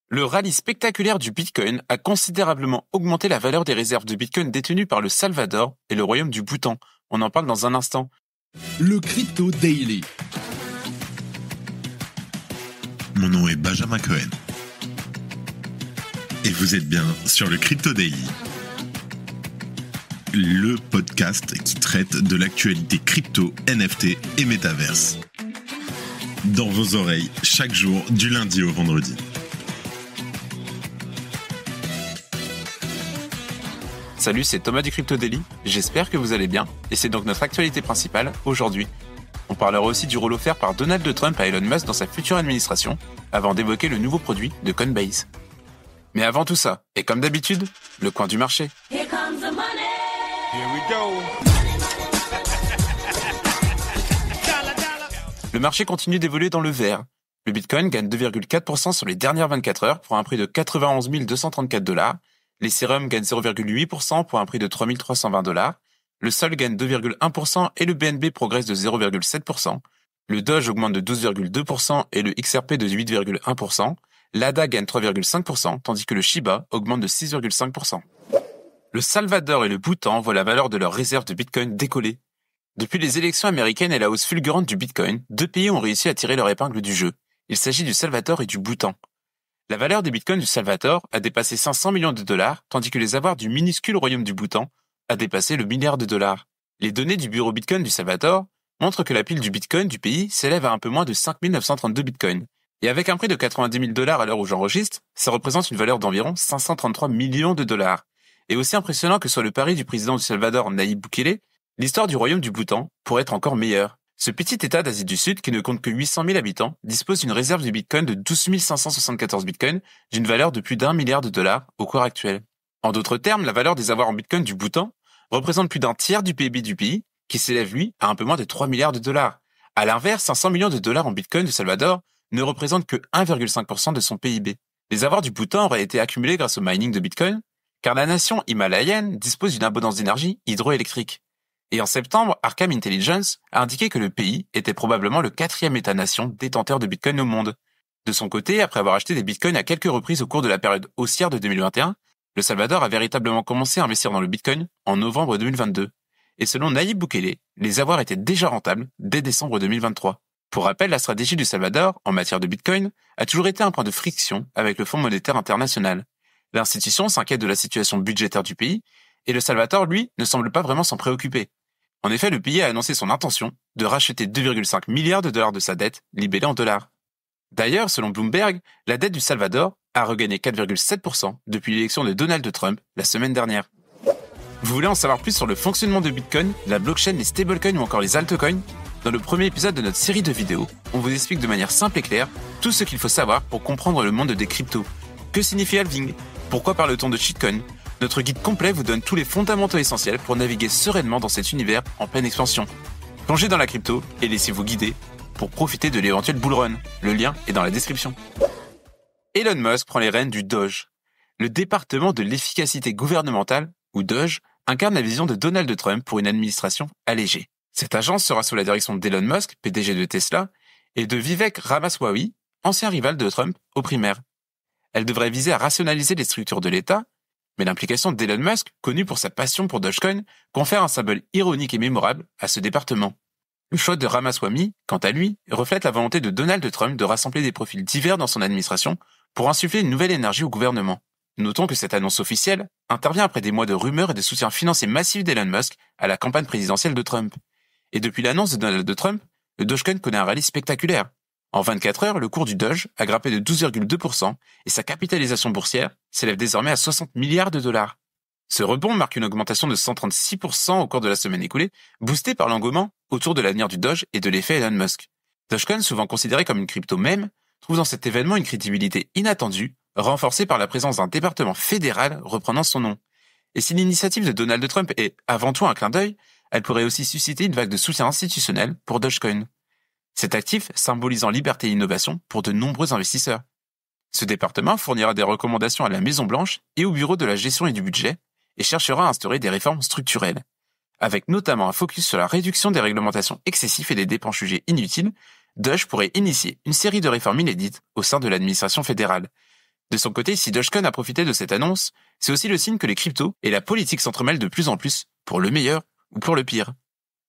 Le rallye spectaculaire du Bitcoin a considérablement augmenté la valeur des réserves de Bitcoin détenues par le Salvador et le royaume du Bhoutan. On en parle dans un instant. Le Crypto Daily. Mon nom est Benjamin Cohen. Et vous êtes bien sur le Crypto Daily. Le podcast qui traite de l'actualité crypto, NFT et métaverse. Dans vos oreilles, chaque jour, du lundi au vendredi. Salut, c'est Thomas du Crypto Daily, j'espère que vous allez bien, et c'est donc notre actualité principale aujourd'hui. On parlera aussi du rôle offert par Donald Trump à Elon Musk dans sa future administration, avant d'évoquer le nouveau produit de Coinbase. Mais avant tout ça, et comme d'habitude, le coin du marché. Here comes the money. Here we go. Le marché continue d'évoluer dans le vert. Le Bitcoin gagne 2,4% sur les dernières 24 heures pour un prix de 91 234 $. L'Ethereum gagne 0,8% pour un prix de 3 320 $. Le Sol gagne 2,1% et le BNB progresse de 0,7%. Le Doge augmente de 12,2% et le XRP de 8,1%. L'ADA gagne 3,5% tandis que le Shiba augmente de 6,5%. Le Salvador et le Bhoutan voient la valeur de leurs réserves de Bitcoin décoller. Depuis les élections américaines et la hausse fulgurante du Bitcoin, deux pays ont réussi à tirer leur épingle du jeu. Il s'agit du Salvador et du Bhoutan. La valeur des bitcoins du Salvador a dépassé 500 millions de $, tandis que les avoirs du minuscule royaume du Bhoutan a dépassé le milliard de $. Les données du bureau Bitcoin du Salvador montrent que la pile du Bitcoin du pays s'élève à un peu moins de 5 932 bitcoins. Et avec un prix de 90 000 $ à l'heure où j'enregistre, ça représente une valeur d'environ 533 millions de $. Et aussi impressionnant que soit le pari du président du Salvador, Nayib Bukele, l'histoire du royaume du Bhoutan pourrait être encore meilleure. Ce petit état d'Asie du Sud, qui ne compte que 800 000 habitants, dispose d'une réserve de Bitcoin de 12 574 bitcoins, d'une valeur de plus d'1 milliard de $ au cours actuel. En d'autres termes, la valeur des avoirs en Bitcoin du Bhoutan représente plus d'un tiers du PIB du pays, qui s'élève lui à un peu moins de 3 milliards de $. À l'inverse, 500 millions de $ en Bitcoin du Salvador ne représentent que 1,5% de son PIB. Les avoirs du Bhoutan auraient été accumulés grâce au mining de Bitcoin, car la nation himalayenne dispose d'une abondance d'énergie hydroélectrique. Et en septembre, Arkham Intelligence a indiqué que le pays était probablement le 4e État-nation détenteur de Bitcoin au monde. De son côté, après avoir acheté des Bitcoins à quelques reprises au cours de la période haussière de 2021, le Salvador a véritablement commencé à investir dans le Bitcoin en novembre 2022. Et selon Nayib Bukele, les avoirs étaient déjà rentables dès décembre 2023. Pour rappel, la stratégie du Salvador, en matière de Bitcoin, a toujours été un point de friction avec le Fonds monétaire international. L'institution s'inquiète de la situation budgétaire du pays, et le Salvador, lui, ne semble pas vraiment s'en préoccuper. En effet, le pays a annoncé son intention de racheter 2,5 milliards de $ de sa dette, libellée en dollars. D'ailleurs, selon Bloomberg, la dette du Salvador a regagné 4,7% depuis l'élection de Donald Trump la semaine dernière. Vous voulez en savoir plus sur le fonctionnement de Bitcoin, la blockchain, les stablecoins ou encore les altcoins? Dans le premier épisode de notre série de vidéos, on vous explique de manière simple et claire tout ce qu'il faut savoir pour comprendre le monde des cryptos. Que signifie halving? Pourquoi parle-t-on de shitcoin? Notre guide complet vous donne tous les fondamentaux essentiels pour naviguer sereinement dans cet univers en pleine expansion. Plongez dans la crypto et laissez-vous guider pour profiter de l'éventuel bull run. Le lien est dans la description. Elon Musk prend les rênes du Doge. Le département de l'efficacité gouvernementale, ou Doge, incarne la vision de Donald Trump pour une administration allégée. Cette agence sera sous la direction d'Elon Musk, PDG de Tesla, et de Vivek Ramaswamy, ancien rival de Trump, aux primaires. Elle devrait viser à rationaliser les structures de l'État, mais l'implication d'Elon Musk, connu pour sa passion pour Dogecoin, confère un symbole ironique et mémorable à ce département. Le choix de Ramaswamy, quant à lui, reflète la volonté de Donald Trump de rassembler des profils divers dans son administration pour insuffler une nouvelle énergie au gouvernement. Notons que cette annonce officielle intervient après des mois de rumeurs et de soutien financier massif d'Elon Musk à la campagne présidentielle de Trump. Et depuis l'annonce de Donald Trump, le Dogecoin connaît un rallye spectaculaire. En 24 heures, le cours du Doge a grimpé de 12,2% et sa capitalisation boursière s'élève désormais à 60 milliards de $. Ce rebond marque une augmentation de 136% au cours de la semaine écoulée, boosté par l'engouement autour de l'avenir du Doge et de l'effet Elon Musk. Dogecoin, souvent considéré comme une crypto mème, trouve dans cet événement une crédibilité inattendue, renforcée par la présence d'un département fédéral reprenant son nom. Et si l'initiative de Donald Trump est avant tout un clin d'œil, elle pourrait aussi susciter une vague de soutien institutionnel pour Dogecoin. Cet actif symbolisant liberté et innovation pour de nombreux investisseurs. Ce département fournira des recommandations à la Maison-Blanche et au Bureau de la gestion et du budget et cherchera à instaurer des réformes structurelles, avec notamment un focus sur la réduction des réglementations excessives et des dépenses jugées inutiles. Doge pourrait initier une série de réformes inédites au sein de l'administration fédérale. De son côté, si Dogecoin a profité de cette annonce, c'est aussi le signe que les cryptos et la politique s'entremêlent de plus en plus, pour le meilleur ou pour le pire.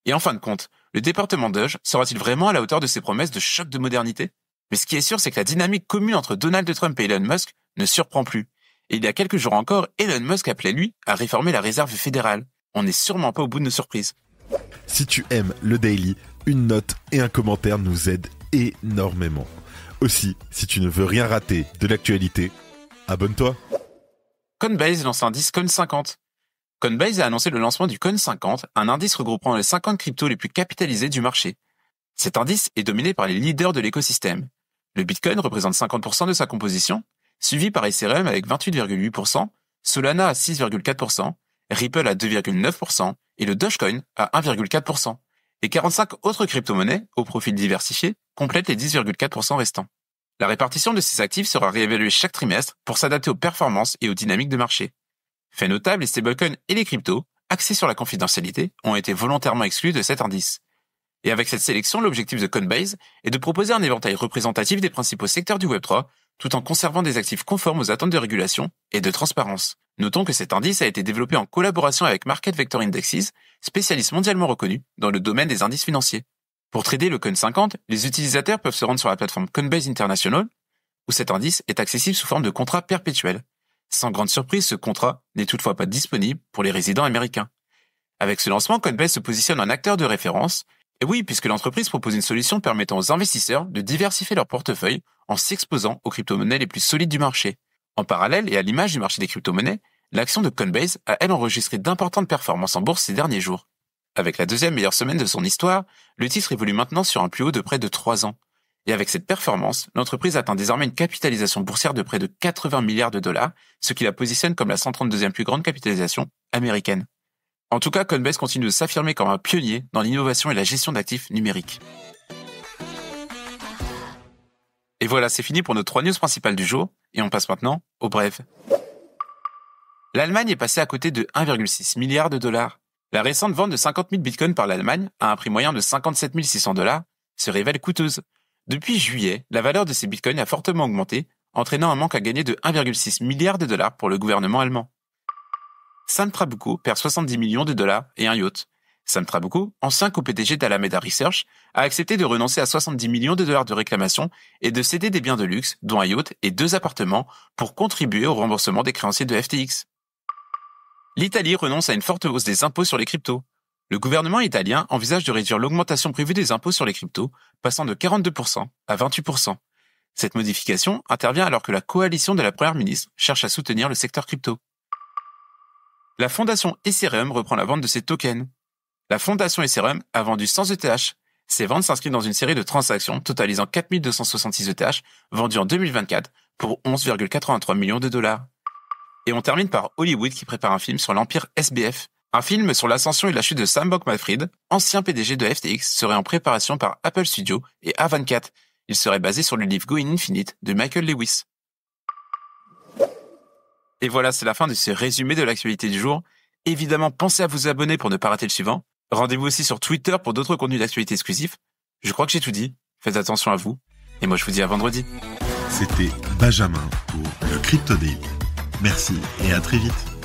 Et en fin de compte, le département Doge sera-t-il vraiment à la hauteur de ses promesses de choc de modernité? Mais ce qui est sûr, c'est que la dynamique commune entre Donald Trump et Elon Musk ne surprend plus. Et il y a quelques jours encore, Elon Musk appelait lui à réformer la réserve fédérale. On n'est sûrement pas au bout de nos surprises. Si tu aimes le Daily, une note et un commentaire nous aident énormément. Aussi, si tu ne veux rien rater de l'actualité, abonne-toi. Coinbase lance un indice Coin50. Coinbase a annoncé le lancement du Coin50, un indice regroupant les 50 cryptos les plus capitalisés du marché. Cet indice est dominé par les leaders de l'écosystème. Le Bitcoin représente 50% de sa composition, suivi par Ethereum avec 28,8%, Solana à 6,4%, Ripple à 2,9% et le Dogecoin à 1,4%. Et 45 autres crypto-monnaies, au profil diversifié, complètent les 10,4% restants. La répartition de ces actifs sera réévaluée chaque trimestre pour s'adapter aux performances et aux dynamiques de marché. Fait notable, les stablecoins et les cryptos, axés sur la confidentialité, ont été volontairement exclus de cet indice. Et avec cette sélection, l'objectif de Coinbase est de proposer un éventail représentatif des principaux secteurs du Web3, tout en conservant des actifs conformes aux attentes de régulation et de transparence. Notons que cet indice a été développé en collaboration avec Market Vector Indexes, spécialiste mondialement reconnu dans le domaine des indices financiers. Pour trader le Coin50, les utilisateurs peuvent se rendre sur la plateforme Coinbase International, où cet indice est accessible sous forme de contrat perpétuel. Sans grande surprise, ce contrat n'est toutefois pas disponible pour les résidents américains. Avec ce lancement, Coinbase se positionne en acteur de référence. Et oui, puisque l'entreprise propose une solution permettant aux investisseurs de diversifier leur portefeuille en s'exposant aux crypto-monnaies les plus solides du marché. En parallèle, et à l'image du marché des crypto-monnaies, l'action de Coinbase a elle enregistré d'importantes performances en bourse ces derniers jours. Avec la deuxième meilleure semaine de son histoire, le titre évolue maintenant sur un plus haut de près de 3 ans. Et avec cette performance, l'entreprise atteint désormais une capitalisation boursière de près de 80 milliards de dollars, ce qui la positionne comme la 132e plus grande capitalisation américaine. En tout cas, Coinbase continue de s'affirmer comme un pionnier dans l'innovation et la gestion d'actifs numériques. Et voilà, c'est fini pour nos 3 news principales du jour, et on passe maintenant aux brèves. L'Allemagne est passée à côté de 1,6 milliard de dollars. La récente vente de 50 000 bitcoins par l'Allemagne, à un prix moyen de 57 600 dollars, se révèle coûteuse. Depuis juillet, la valeur de ces bitcoins a fortement augmenté, entraînant un manque à gagner de 1,6 milliard de dollars pour le gouvernement allemand. Sam Trabucco perd 70 millions de dollars et un yacht. Sam Trabucco, ancien co-PDG d'Alameda Research, a accepté de renoncer à 70 millions de dollars de réclamation et de céder des biens de luxe, dont un yacht et 2 appartements, pour contribuer au remboursement des créanciers de FTX. L'Italie renonce à une forte hausse des impôts sur les cryptos. Le gouvernement italien envisage de réduire l'augmentation prévue des impôts sur les cryptos, passant de 42% à 28%. Cette modification intervient alors que la coalition de la première ministre cherche à soutenir le secteur crypto. La fondation Ethereum reprend la vente de ses tokens. La fondation Ethereum a vendu 100 ETH. Ces ventes s'inscrivent dans une série de transactions totalisant 4266 ETH vendus en 2024 pour 11,83 millions de dollars. Et on termine par Hollywood qui prépare un film sur l'empire SBF. Un film sur l'ascension et la chute de Sam Bankman-Fried, ancien PDG de FTX, serait en préparation par Apple Studios et A24. Il serait basé sur le livre Going Infinite de Michael Lewis. Et voilà, c'est la fin de ce résumé de l'actualité du jour. Évidemment, pensez à vous abonner pour ne pas rater le suivant. Rendez-vous aussi sur Twitter pour d'autres contenus d'actualité exclusifs. Je crois que j'ai tout dit. Faites attention à vous. Et moi, je vous dis à vendredi. C'était Benjamin pour le Crypto Daily. Merci et à très vite.